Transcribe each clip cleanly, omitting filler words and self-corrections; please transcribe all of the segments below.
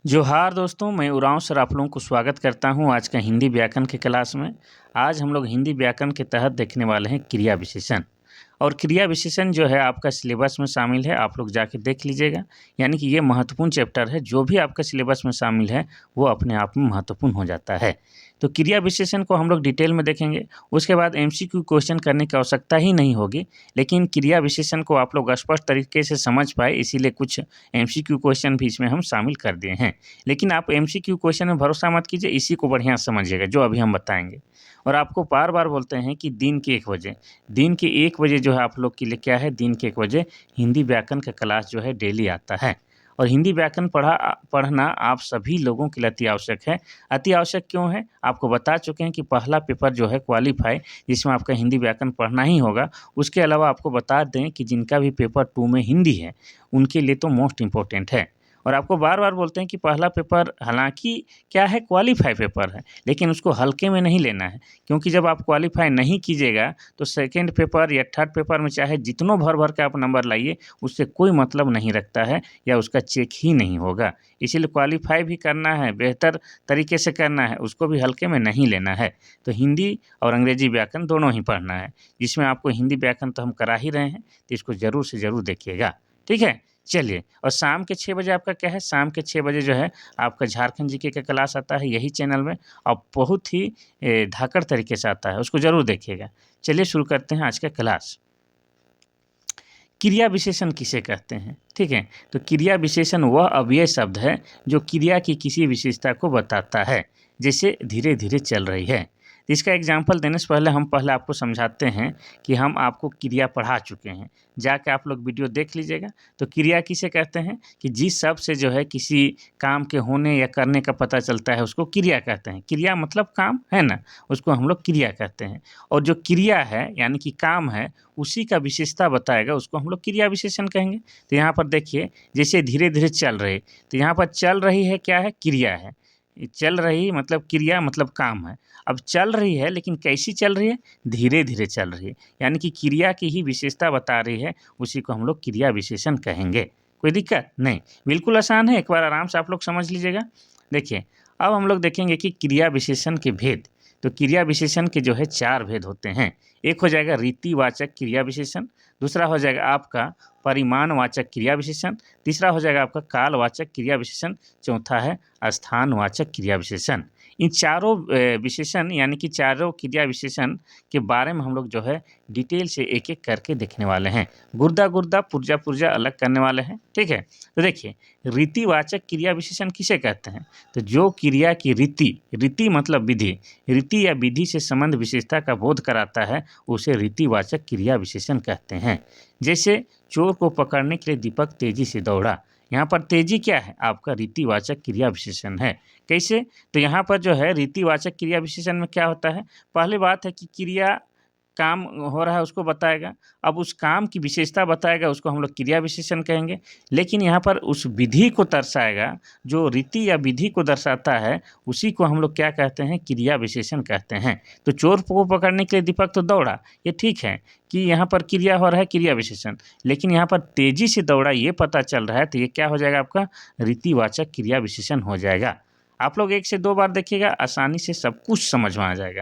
जोहार दोस्तों, मैं उरांव सर आप लोगों को स्वागत करता हूं आज का हिंदी व्याकरण के क्लास में। आज हम लोग हिंदी व्याकरण के तहत देखने वाले हैं क्रिया विशेषण। और क्रिया विशेषण जो है आपका सिलेबस में शामिल है, आप लोग जाके देख लीजिएगा। यानी कि ये महत्वपूर्ण चैप्टर है, जो भी आपका सिलेबस में शामिल है वो अपने आप में महत्वपूर्ण हो जाता है। तो क्रिया विशेषण को हम लोग डिटेल में देखेंगे, उसके बाद एमसीक्यू क्वेश्चन करने की आवश्यकता ही नहीं होगी। लेकिन क्रिया विशेषण को आप लोग स्पष्ट तरीके से समझ पाए, इसीलिए कुछ एमसीक्यू क्वेश्चन भी इसमें हम शामिल कर दिए हैं। लेकिन आप एमसीक्यू क्वेश्चन में भरोसा मत कीजिए, इसी को बढ़िया समझिएगा जो अभी हम बताएंगे। और आपको बार बार बोलते हैं कि दिन के 1 बजे, दिन के 1 बजे जो है आप लोग के लिए क्या है, दिन के 1 बजे हिंदी व्याकरण का क्लास जो है डेली आता है। और हिंदी व्याकरण पढ़ना आप सभी लोगों के लिए अति आवश्यक है। अति आवश्यक क्यों है, आपको बता चुके हैं कि पहला पेपर जो है क्वालिफाई, जिसमें आपका हिंदी व्याकरण पढ़ना ही होगा। उसके अलावा आपको बता दें कि जिनका भी पेपर 2 में हिंदी है, उनके लिए तो मोस्ट इम्पोर्टेंट है। और आपको बार बार बोलते हैं कि पहला पेपर हालांकि क्या है, क्वालिफाई पेपर है, लेकिन उसको हल्के में नहीं लेना है। क्योंकि जब आप क्वालिफाई नहीं कीजिएगा तो सेकंड पेपर या थर्ड पेपर में चाहे जितनों भर भर के आप नंबर लाइए, उससे कोई मतलब नहीं रखता है या उसका चेक ही नहीं होगा। इसीलिए क्वालिफाई भी करना है, बेहतर तरीके से करना है, उसको भी हल्के में नहीं लेना है। तो हिंदी और अंग्रेजी व्याकरण दोनों ही पढ़ना है, जिसमें आपको हिंदी व्याकरण तो हम करा ही रहे हैं, तो इसको ज़रूर से ज़रूर देखिएगा। ठीक है, चलिए। और शाम के 6 बजे आपका क्या है, शाम के 6 बजे जो है आपका झारखंड जीके का क्लास आता है यही चैनल में, और बहुत ही धाकड़ तरीके से आता है, उसको ज़रूर देखिएगा। चलिए शुरू करते हैं आज का क्लास। क्रिया विशेषण किसे कहते हैं? ठीक है, तो क्रिया विशेषण वह अव्यय शब्द है जो क्रिया की किसी विशेषता को बताता है, जैसे धीरे धीरे चल रही है। इसका एग्जाम्पल देने से पहले आपको समझाते हैं कि हम आपको क्रिया पढ़ा चुके हैं, जाके आप लोग वीडियो देख लीजिएगा। तो क्रिया किसे कहते हैं कि जिस शब्द से जो है किसी काम के होने या करने का पता चलता है, उसको क्रिया कहते हैं। क्रिया मतलब काम है ना, उसको हम लोग क्रिया कहते हैं। और जो क्रिया है यानी कि काम है, उसी का विशेषता बताएगा, उसको हम लोग क्रिया विशेषण कहेंगे। तो यहाँ पर देखिए, जैसे धीरे धीरे चल रही, तो यहाँ पर चल रही है क्या है, क्रिया है। चल रही मतलब क्रिया मतलब काम है। अब चल रही है, लेकिन कैसी चल रही है, धीरे धीरे चल रही है, यानी कि क्रिया की ही विशेषता बता रही है, उसी को हम लोग क्रिया विशेषण कहेंगे। कोई दिक्कत नहीं, बिल्कुल आसान है, एक बार आराम से आप लोग समझ लीजिएगा। देखिए, अब हम लोग देखेंगे कि क्रिया विशेषण के भेद। तो क्रिया विशेषण के जो है 4 भेद होते हैं। एक हो जाएगा रीतिवाचक क्रिया विशेषण, दूसरा हो जाएगा आपका परिमाणवाचक क्रिया विशेषण, तीसरा हो जाएगा आपका कालवाचक क्रिया विशेषण, चौथा है स्थानवाचक क्रिया विशेषण। इन चारों विशेषण यानी कि चारों क्रिया विशेषण के बारे में हम लोग जो है डिटेल से एक एक करके देखने वाले हैं, गुर्दा गुर्दा पुर्जा पुर्जा अलग करने वाले हैं। ठीक है, तो देखिए, रीतिवाचक क्रिया विशेषण किसे कहते हैं, तो जो क्रिया की रीति, रीति मतलब विधि, रीति या विधि से संबंध विशेषता का बोध कराता है, उसे रीतिवाचक क्रिया विशेषण कहते हैं। जैसे चोर को पकड़ने के लिए दीपक तेजी से दौड़ा, यहाँ पर तेजी क्या है, आपका रीतिवाचक क्रिया विशेषण है। कैसे, तो यहाँ पर जो है रीतिवाचक क्रिया विशेषण में क्या होता है, पहली बात है कि क्रिया काम हो रहा है उसको बताएगा, अब उस काम की विशेषता बताएगा, उसको हम लोग क्रिया विशेषण कहेंगे। लेकिन यहाँ पर उस विधि को दर्शाएगा, जो रीति या विधि को दर्शाता है, उसी को हम लोग क्या कहते हैं, क्रिया विशेषण कहते हैं। तो चोर को पकड़ने के लिए दीपक तो दौड़ा, ये ठीक है कि यहाँ पर क्रिया हो रहा है, क्रिया विशेषण। लेकिन यहाँ पर तेजी से दौड़ा ये पता चल रहा है, तो ये क्या हो जाएगा, आपका रीतिवाचक क्रिया विशेषण हो जाएगा। आप लोग 1 से 2 बार देखिएगा, आसानी से सब कुछ समझ में आ जाएगा।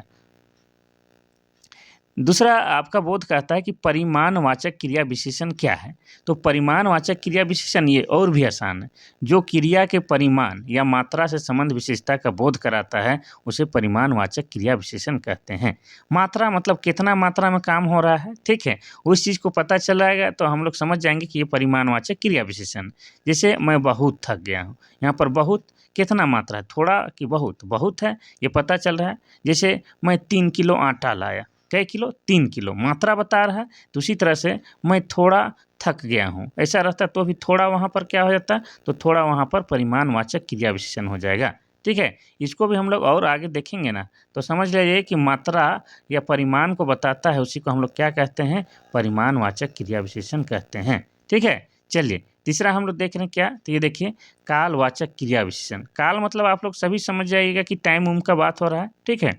दूसरा आपका बोध कहता है कि परिमाणवाचक क्रिया विशेषण क्या है, तो परिमाणवाचक क्रिया विशेषण ये और भी आसान है। जो क्रिया के परिमाण या मात्रा से संबंध विशेषता का बोध कराता है, उसे परिमाणवाचक क्रिया विशेषण कहते हैं। मात्रा मतलब कितना मात्रा में काम हो रहा है, ठीक है, उस चीज़ को पता चलाएगा तो हम लोग समझ जाएंगे कि ये परिमाणवाचक क्रिया विशेषण। जैसे मैं बहुत थक गया हूँ, यहाँ पर बहुत कितना मात्रा है, थोड़ा कि बहुत, बहुत है, ये पता चल रहा है। जैसे मैं 3 किलो आटा लाया, कै किलो, 3 किलो, मात्रा बता रहा है। तो उसी तरह से मैं थोड़ा थक गया हूँ, ऐसा रहता तो भी थोड़ा वहाँ पर क्या हो जाता, तो थोड़ा वहाँ पर परिमाणवाचक क्रिया विशेषण हो जाएगा। ठीक है, इसको भी हम लोग और आगे देखेंगे ना, तो समझ लीजिए कि मात्रा या परिमाण को बताता है, उसी को हम लोग क्या कहते हैं, परिमाणवाचक क्रिया विशेषण कहते हैं। ठीक है, चलिए तीसरा हम लोग देख रहे हैं क्या, तो ये देखिए कालवाचक क्रिया विशेषण। काल मतलब आप लोग सभी समझ जाइएगा कि टाइम उम का बात हो रहा है। ठीक है,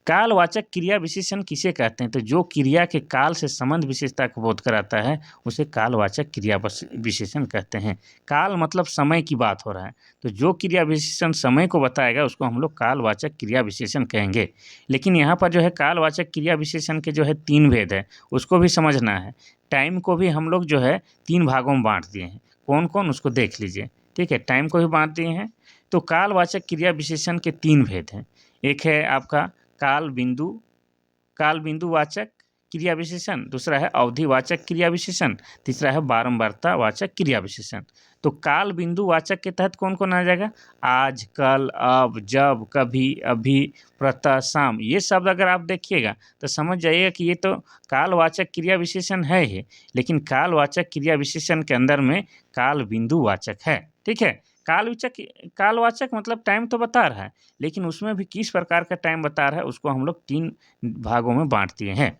कालवाचक क्रिया विशेषण किसे कहते हैं? तो जो क्रिया के काल से संबंध विशेषता को बोध कराता है उसे कालवाचक क्रिया विशेषण कहते हैं। काल मतलब समय की बात हो रहा है, तो जो क्रिया विशेषण समय को बताएगा उसको हम लोग कालवाचक क्रिया विशेषण कहेंगे। लेकिन यहाँ पर जो है कालवाचक क्रिया विशेषण के जो है 3 भेद है, उसको भी समझना है। टाइम को भी हम लोग जो है 3 भागों में बाँट दिए हैं। कौन-कौन उसको देख लीजिए, ठीक है? टाइम को भी बाँट दिए हैं। तो कालवाचक क्रिया विशेषण के 3 भेद हैं। एक है आपका काल बिंदुवाचक क्रिया विशेषण, दूसरा है अवधिवाचक क्रिया विशेषण, तीसरा है बारंबारता वाचक क्रिया विशेषण। तो काल बिंदुवाचक के तहत कौन-कौन आ जाएगा? आज, कल, अब, जब, कभी, अभी, प्रातः, शाम, ये शब्द अगर आप देखिएगा तो समझ जाइएगा कि ये तो कालवाचक क्रिया विशेषण है ही, लेकिन कालवाचक क्रिया विशेषण के अंदर में काल बिंदुवाचक है, ठीक है? कालवाचक मतलब टाइम तो बता रहा है, लेकिन उसमें भी किस प्रकार का टाइम बता रहा है उसको हम लोग 3 भागों में बाँट दिए हैं।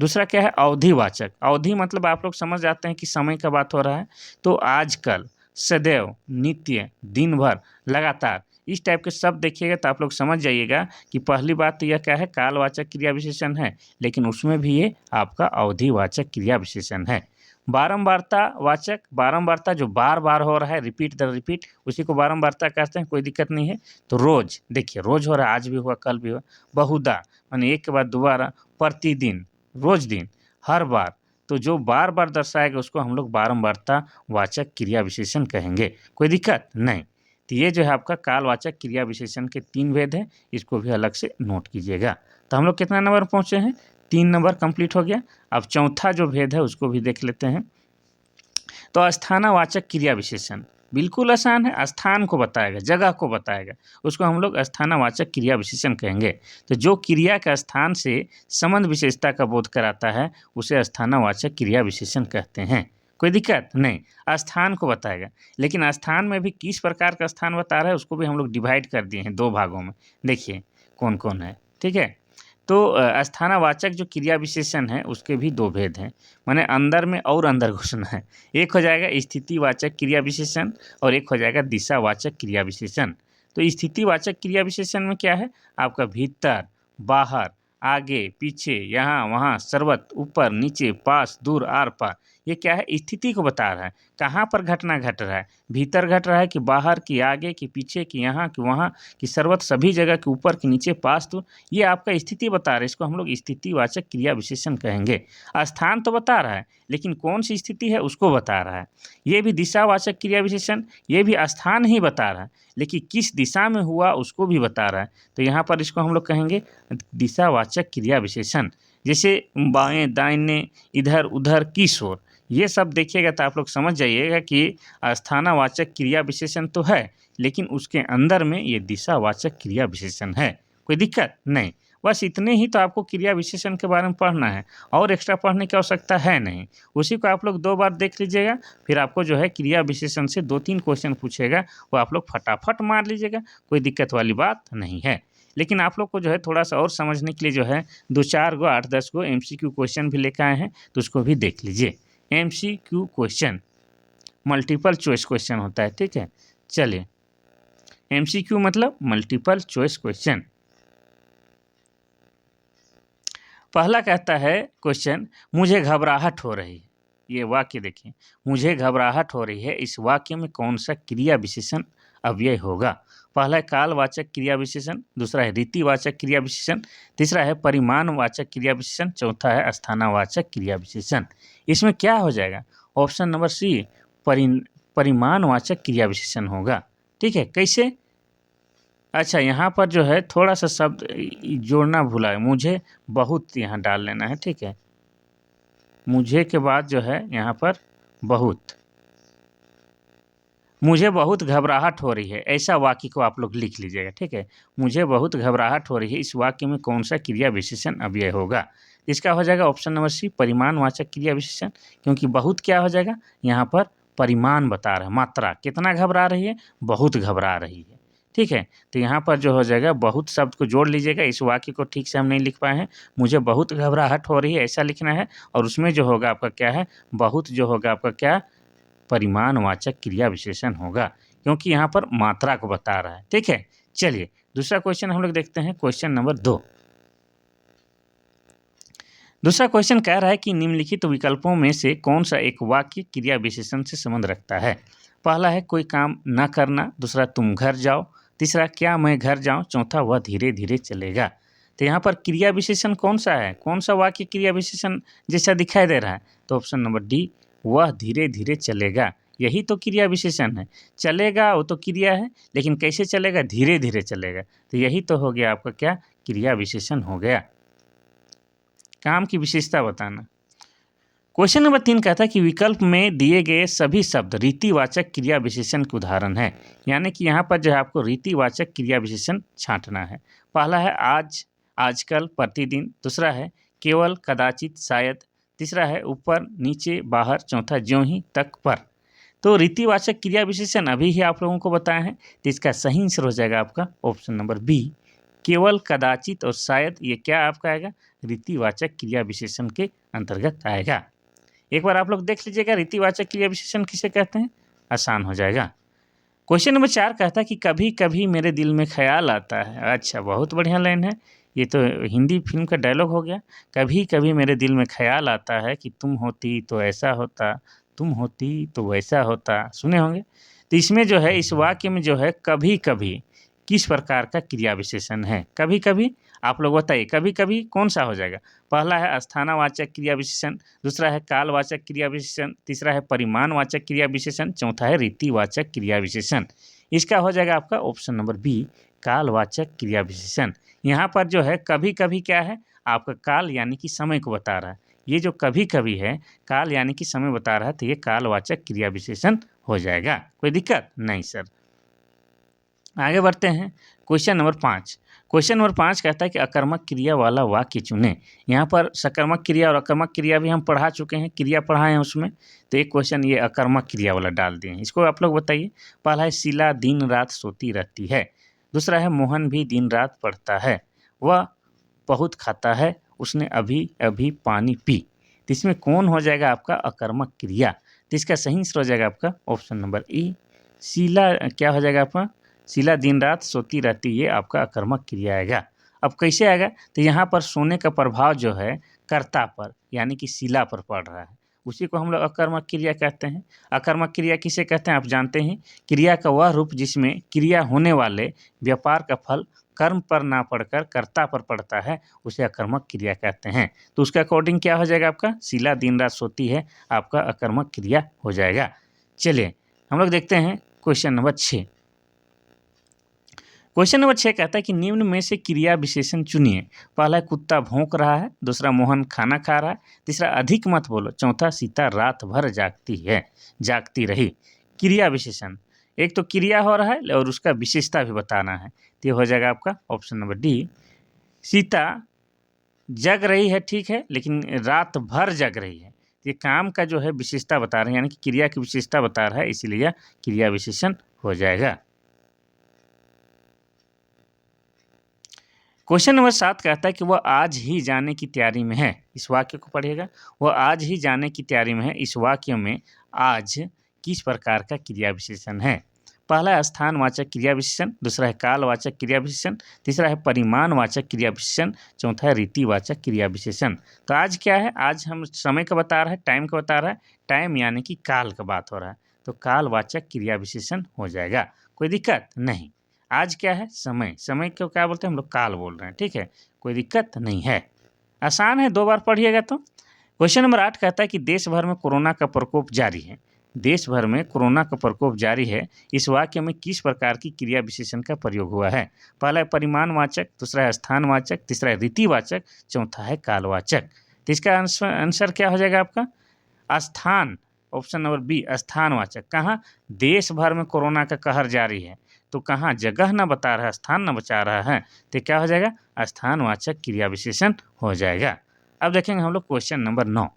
दूसरा क्या है? अवधिवाचक। अवधि मतलब आप लोग समझ जाते हैं कि समय का बात हो रहा है, तो आजकल, सदैव, नित्य, दिन भर, लगातार, इस टाइप के शब्द देखिएगा तो आप लोग समझ जाइएगा कि पहली बात तो यह क्या है? कालवाचक क्रिया विशेषण है, लेकिन उसमें भी ये आपका अवधिवाचक क्रिया विशेषण है। बारंबारता वाचक, बारंबारता जो बार-बार हो रहा है, रिपीट द रिपीट, उसी को बारंबारता कहते हैं, कोई दिक्कत नहीं है। तो रोज़, देखिए रोज़ हो रहा है, आज भी हुआ, कल भी हुआ। बहुधा माने एक के बाद दोबारा, प्रतिदिन, रोज़ दिन, हर बार, तो जो बार-बार दर्शाएगा उसको हम लोग बारंबारता वाचक क्रिया विशेषण कहेंगे। कोई दिक्कत? नहीं। तो ये जो है आपका कालवाचक क्रिया विशेषण के 3 भेद हैं, इसको भी अलग से नोट कीजिएगा। तो हम लोग कितना नंबर पर पहुँचे हैं? 3 नंबर कंप्लीट हो गया। अब चौथा जो भेद है उसको भी देख लेते हैं। तो स्थानवाचक क्रिया विशेषण बिल्कुल आसान है, स्थान को बताएगा, जगह को बताएगा, उसको हम लोग स्थानवाचक क्रिया विशेषण कहेंगे। तो जो क्रिया का स्थान से संबंध विशेषता का बोध कराता है उसे स्थानवाचक क्रिया विशेषण कहते हैं। कोई दिक्कत नहीं, स्थान को बताएगा, लेकिन स्थान में भी किस प्रकार का स्थान बता रहा है उसको भी हम लोग डिवाइड कर दिए हैं 2 भागों में। देखिए कौन-कौन है, ठीक है? तो स्थानवाचक जो क्रिया विशेषण है उसके भी 2 भेद हैं, माने अंदर में और अंदर घुसना है। एक हो जाएगा स्थितिवाचक क्रिया विशेषण और एक हो जाएगा दिशावाचक क्रिया विशेषण। तो स्थितिवाचक क्रिया विशेषण में क्या है? आपका भीतर, बाहर, आगे, पीछे, यहाँ, वहाँ, सर्वत्र, ऊपर, नीचे, पास, दूर, आर-पार, ये क्या है? स्थिति को बता रहा है। कहाँ पर घटना घट रहा है? भीतर घट रहा है कि बाहर, कि आगे, कि पीछे, कि यहाँ, कि वहाँ, कि सर्वत्र, सभी जगह, कि ऊपर, कि नीचे, पास, दूर, ये आपका स्थिति बता रहा है। इसको हम लोग स्थितिवाचक क्रिया विशेषण कहेंगे। स्थान तो बता रहा है, लेकिन कौन सी स्थिति है उसको बता रहा है। ये भी दिशावाचक क्रिया विशेषण, ये भी स्थान ही बता रहा है, लेकिन किस दिशा में हुआ उसको भी बता रहा है। तो यहाँ पर इसको हम लोग कहेंगे दिशावाचक क्रिया विशेषण। जैसे बाएं, दाहिने, इधर, उधर, किस ओर, ये सब देखिएगा तो आप लोग समझ जाइएगा कि स्थानवाचक क्रिया विशेषण तो है, लेकिन उसके अंदर में ये दिशावाचक क्रिया विशेषण है। कोई दिक्कत नहीं। बस इतने ही तो आपको क्रिया विशेषण के बारे में पढ़ना है, और एक्स्ट्रा पढ़ने की आवश्यकता है नहीं। उसी को आप लोग 2 बार देख लीजिएगा, फिर आपको जो है क्रिया विशेषण से 2-3 क्वेश्चन पूछेगा, वो आप लोग फटाफट मार लीजिएगा, कोई दिक्कत वाली बात नहीं है। लेकिन आप लोग को जो है थोड़ा-सा और समझने के लिए जो है 2-4 गो 8-10 गो एमसीक्यू क्वेश्चन भी लेकर आए हैं, तो उसको भी देख लीजिए। MCQ question multiple choice question होता है, ठीक है? चलिए, एमसीक्यू मतलब मल्टीपल चॉइस क्वेश्चन। पहला कहता है क्वेश्चन, मुझे घबराहट हो रही है। ये वाक्य देखिए, मुझे घबराहट हो रही है, इस वाक्य में कौन सा क्रिया विशेषण अव्यय होगा? पहला है कालवाचक क्रिया विशेषण, दूसरा है रीतिवाचक क्रिया विशेषण, तीसरा है परिमाणवाचक क्रिया विशेषण, चौथा है स्थानवाचक क्रिया विशेषण। इसमें क्या हो जाएगा? ऑप्शन नंबर सी परिमाणवाचक क्रिया विशेषण होगा। ठीक है, कैसे? अच्छा, यहाँ पर जो है थोड़ा-सा शब्द जोड़ना भूला है, मुझे बहुत यहाँ डाल लेना है, ठीक है? मुझे के बाद जो है यहाँ पर बहुत। मुझे बहुत घबराहट हो रही है, ऐसा वाक्य को आप लोग लिख लीजिएगा, ठीक है? मुझे बहुत घबराहट हो रही है, इस वाक्य में कौन सा क्रिया विशेषण अव्यय होगा? इसका हो जाएगा ऑप्शन नंबर सी परिमाणवाचक क्रिया विशेषण, क्योंकि बहुत क्या हो जाएगा? यहाँ पर परिमाण बता रहा है, मात्रा, कितना घबरा रही है? बहुत घबरा रही है, ठीक है? तो यहाँ पर जो हो जाएगा बहुत शब्द को जोड़ लीजिएगा, इस वाक्य को ठीक से हम नहीं लिख पाए हैं, मुझे बहुत घबराहट हो रही है ऐसा लिखना है, और उसमें जो होगा आपका क्या है? बहुत जो होगा आपका क्या? परिमाणवाचक क्रिया विशेषण होगा, क्योंकि यहाँ पर मात्रा को बता रहा है, ठीक है? चलिए, दूसरा क्वेश्चन हम लोग देखते हैं, क्वेश्चन नंबर 2। दूसरा क्वेश्चन कह रहा है कि निम्नलिखित विकल्पों में से कौन सा एक वाक्य क्रिया विशेषण से संबंध रखता है। पहला है कोई काम न करना, दूसरा तुम घर जाओ, तीसरा क्या मैं घर जाऊं, चौथा वह धीरे धीरे चलेगा। तो यहाँ पर क्रिया विशेषण कौन सा है, कौन सा वाक्य क्रिया विशेषण जैसा दिखाई दे रहा है, तो ऑप्शन नंबर डी, वह धीरे धीरे चलेगा, यही तो क्रिया विशेषण है। चलेगा वो तो क्रिया है, लेकिन कैसे चलेगा, धीरे धीरे चलेगा, तो यही तो हो गया आपका क्या, क्रिया विशेषण हो गया। काम की विशेषता बताना। क्वेश्चन नंबर 3 कहता है कि विकल्प में दिए गए सभी शब्द रीतिवाचक क्रिया विशेषण के उदाहरण है। यानी कि यहाँ पर जो है आपको रीतिवाचक क्रिया विशेषण छांटना है। पहला है आज, आजकल, प्रतिदिन, दूसरा है केवल, कदाचित, शायद, तीसरा है ऊपर, नीचे, बाहर, चौथा ज्यों ही तक पर। तो रीतिवाचक क्रिया विशेषण अभी ही आप लोगों को बताया है, तो इसका सही आंसर हो जाएगा आपका ऑप्शन नंबर बी, केवल, कदाचित और शायद। ये क्या आपका आएगा, रीतिवाचक क्रिया विशेषण के अंतर्गत आएगा। एक बार आप लोग देख लीजिएगा रीतिवाचक क्रिया विशेषण किसे कहते हैं, आसान हो जाएगा। क्वेश्चन नंबर 4 कहता है कि कभी कभी मेरे दिल में ख्याल आता है। अच्छा, बहुत बढ़िया लाइन है, ये तो हिंदी फिल्म का डायलॉग हो गया। कभी कभी मेरे दिल में ख्याल आता है कि तुम होती तो ऐसा होता, तुम होती तो वैसा होता, सुने होंगे। तो इसमें जो है, इस वाक्य में जो है कभी कभी किस प्रकार का क्रिया विशेषण है। कभी कभी आप लोग बताइए, कभी कभी कौन सा हो जाएगा। पहला है स्थानवाचक क्रिया विशेषण, दूसरा है कालवाचक क्रिया विशेषण, तीसरा है परिमाणवाचक क्रिया विशेषण, चौथा है रीतिवाचक क्रिया विशेषण। इसका हो जाएगा आपका ऑप्शन नंबर बी, कालवाचक क्रिया विशेषण। यहाँ पर जो है कभी कभी क्या है, आपका काल यानी कि समय को बता रहा है। ये जो कभी कभी है, काल यानी कि समय बता रहा है, तो ये कालवाचक क्रिया विशेषण हो जाएगा। कोई दिक्कत नहीं सर। आगे बढ़ते हैं। Question number 5। क्वेश्चन नंबर 5 कहता है कि अकर्मक क्रिया वाला वाक्य चुनें। यहाँ पर सकर्मक क्रिया और अकर्मक क्रिया भी हम पढ़ा चुके हैं, क्रिया पढ़ाए हैं उसमें। तो एक क्वेश्चन ये अकर्मक क्रिया वाला डाल दिए हैं, इसको आप लोग बताइए। पहला है शीला दिन रात सोती रहती है, दूसरा है मोहन भी दिन रात पढ़ता है, वह बहुत खाता है, उसने अभी अभी पानी पी। तो इसमें कौन हो जाएगा आपका अकर्मक क्रिया, तो इसका सही आंसर हो जाएगा आपका ऑप्शन नंबर ई, शीला क्या हो जाएगा आपका, शीला दिन रात सोती रहती, ये आपका अकर्मक क्रिया आएगा। अब कैसे आएगा, तो यहाँ पर सोने का प्रभाव जो है कर्ता पर यानी कि शीला पर पड़ रहा है, उसी को हम लोग अकर्मक क्रिया कहते हैं। अकर्मक क्रिया किसे कहते हैं आप जानते हैं, क्रिया का वह रूप जिसमें क्रिया होने वाले व्यापार का फल कर्म पर ना पड़कर कर्ता पर पड़ता है, उसे अकर्मक क्रिया कहते हैं। तो उसके अकॉर्डिंग क्या हो जाएगा आपका, शीला दिन रात सोती है, आपका अकर्मक क्रिया हो जाएगा। चलिए हम लोग देखते हैं क्वेश्चन नंबर 6। क्वेश्चन नंबर 6 कहता है कि निम्न में से क्रिया विशेषण चुनिए। पहला कुत्ता भौंक रहा है, दूसरा मोहन खाना खा रहा है, तीसरा अधिक मत बोलो, चौथा सीता रात भर जागती रही। क्रिया विशेषण, एक तो क्रिया हो रहा है और उसका विशेषता भी बताना है, तो ये हो जाएगा आपका ऑप्शन नंबर डी, सीता जग रही है, ठीक है, लेकिन रात भर जग रही है। ये काम का जो है विशेषता बता रहे हैं, यानी कि क्रिया की विशेषता बता रहा है, इसीलिए क्रिया विशेषण हो जाएगा। क्वेश्चन नंबर 7 कहता है कि वह आज ही जाने की तैयारी में है। इस वाक्य को पढ़िएगा, वह आज ही जाने की तैयारी में है। इस वाक्य में आज किस प्रकार का क्रिया विशेषण है। पहला है स्थानवाचक क्रिया विशेषण, दूसरा है कालवाचक क्रिया विशेषण, तीसरा है परिमाणवाचक क्रिया विशेषण, चौथा है रीतिवाचक क्रिया विशेषण। तो आज क्या है, आज हम समय का बता रहा है, टाइम का बता रहा है, टाइम यानी कि काल का बात हो रहा है, तो कालवाचक क्रिया विशेषण हो जाएगा। कोई दिक्कत नहीं। आज क्या है, समय, समय को क्या बोलते हैं हम लोग, काल बोल रहे हैं, ठीक है, कोई दिक्कत नहीं है, आसान है, 2 बार पढ़िएगा तो। क्वेश्चन नंबर 8 कहता है कि देश भर में कोरोना का प्रकोप जारी है। देश भर में कोरोना का प्रकोप जारी है, इस वाक्य में किस प्रकार की क्रिया विशेषण का प्रयोग हुआ है। पहला है परिमाणवाचक, दूसरा है स्थानवाचक, तीसरा है रीतिवाचक, चौथा है कालवाचक। तो इसका आंसर क्या हो जाएगा आपका, स्थान, ऑप्शन नंबर बी, स्थानवाचक। कहाँ, देश भर में कोरोना का कहर जारी है, तो कहाँ जगह ना बता रहा है, स्थान ना बचा रहा है, तो क्या हो जाएगा, स्थानवाचक क्रिया विशेषण हो जाएगा। अब देखेंगे हम लोग क्वेश्चन नंबर 9।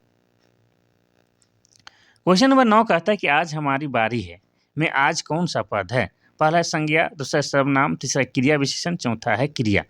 क्वेश्चन नंबर 9 कहता है कि आज हमारी बारी है में आज कौन सा पद है। पहला है संज्ञा, दूसरा सर्वनाम, तीसरा क्रिया विशेषण, चौथा है क्रिया।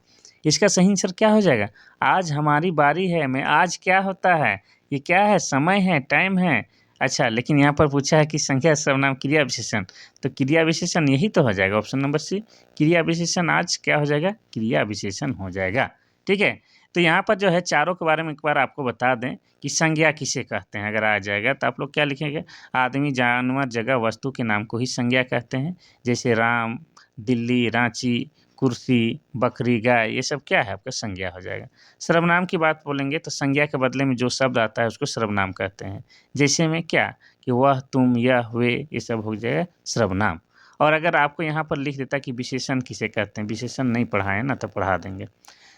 इसका सही आंसर क्या हो जाएगा, आज हमारी बारी है में आज क्या होता है, ये क्या है, समय है, टाइम है। अच्छा, लेकिन यहाँ पर पूछा है कि संज्ञा सर्वनाम क्रिया विशेषण, तो क्रिया विशेषण यही तो हो जाएगा ऑप्शन नंबर सी, क्रिया विशेषण आज क्या हो जाएगा, क्रिया विशेषण हो जाएगा। ठीक है, तो यहाँ पर जो है चारों के बारे में एक बार आपको बता दें कि संज्ञा किसे कहते हैं। अगर आ जाएगा तो आप लोग क्या लिखेंगे, आदमी, जानवर, जगह, वस्तु के नाम को ही संज्ञा कहते हैं। जैसे राम, दिल्ली, रांची, कुर्सी, बकरी, गाय, ये सब क्या है आपका संज्ञा हो जाएगा। सर्वनाम की बात बोलेंगे तो संज्ञा के बदले में जो शब्द आता है उसको सर्वनाम कहते हैं। जैसे में क्या कि वह, तुम, यह, वे, ये सब हो जाएगा सर्वनाम। और अगर आपको यहाँ पर लिख देता कि विशेषण किसे कहते हैं, विशेषण नहीं पढ़ाए ना तो पढ़ा देंगे।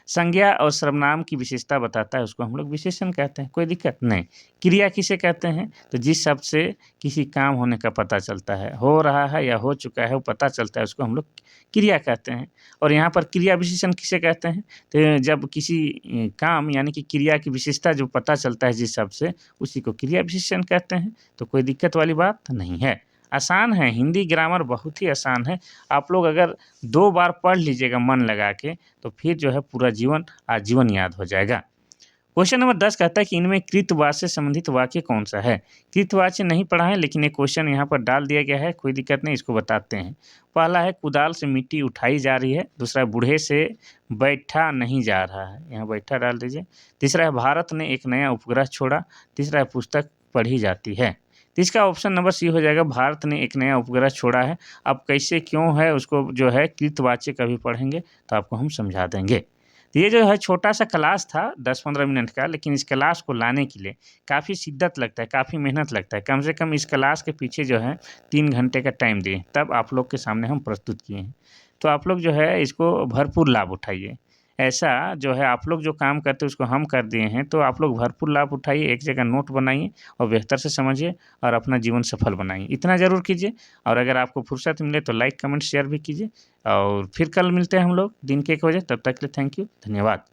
संज्ञा और सर्वनाम की विशेषता बताता है उसको हम लोग विशेषण कहते हैं, कोई दिक्कत नहीं। क्रिया किसे कहते हैं, तो जिस शब्द से किसी काम होने का पता चलता है, हो रहा है या हो चुका है वो पता चलता है, उसको हम लोग क्रिया कहते हैं। और यहाँ पर क्रिया विशेषण किसे कहते हैं, तो जब किसी काम यानी कि क्रिया की विशेषता जो पता चलता है जिस शब्द से, उसी को क्रिया विशेषण कहते हैं। तो कोई दिक्कत वाली बात नहीं है, आसान है। हिंदी ग्रामर बहुत ही आसान है। आप लोग अगर 2 बार पढ़ लीजिएगा मन लगा के तो फिर जो है पूरा जीवन आजीवन याद हो जाएगा। क्वेश्चन नंबर 10 कहता है कि इनमें कृतवाच्य से संबंधित वाक्य कौन सा है। कृतवाच्य नहीं पढ़ा है लेकिन एक क्वेश्चन यहाँ पर डाल दिया गया है, कोई दिक्कत नहीं, इसको बताते हैं। पहला है कुदाल से मिट्टी उठाई जा रही है। दूसरा है बूढ़े से बैठा नहीं जा रहा है, यहाँ बैठा डाल दीजिए। तीसरा है भारत ने एक नया उपग्रह छोड़ा। तीसरा है पुस्तक पढ़ी जाती है। तो इसका ऑप्शन नंबर सी हो जाएगा, भारत ने एक नया उपग्रह छोड़ा है। अब कैसे क्यों है उसको जो है कृतवाच्य कभी पढ़ेंगे तो आपको हम समझा देंगे। तो ये जो है छोटा सा क्लास था 10-15 मिनट का, लेकिन इस क्लास को लाने के लिए काफ़ी शिद्दत लगता है, काफ़ी मेहनत लगता है। कम से कम इस क्लास के पीछे जो है 3 घंटे का टाइम दिए, तब आप लोग के सामने हम प्रस्तुत किए हैं। तो आप लोग जो है इसको भरपूर लाभ उठाइए। ऐसा जो है आप लोग जो काम करते हैं उसको हम कर दिए हैं, तो आप लोग भरपूर लाभ उठाइए, एक जगह नोट बनाइए और बेहतर से समझिए और अपना जीवन सफल बनाइए, इतना ज़रूर कीजिए। और अगर आपको फुर्सत मिले तो लाइक, कमेंट, शेयर भी कीजिए। और फिर कल मिलते हैं हम लोग दिन के 1 बजे, तब तक के लिए थैंक यू, धन्यवाद।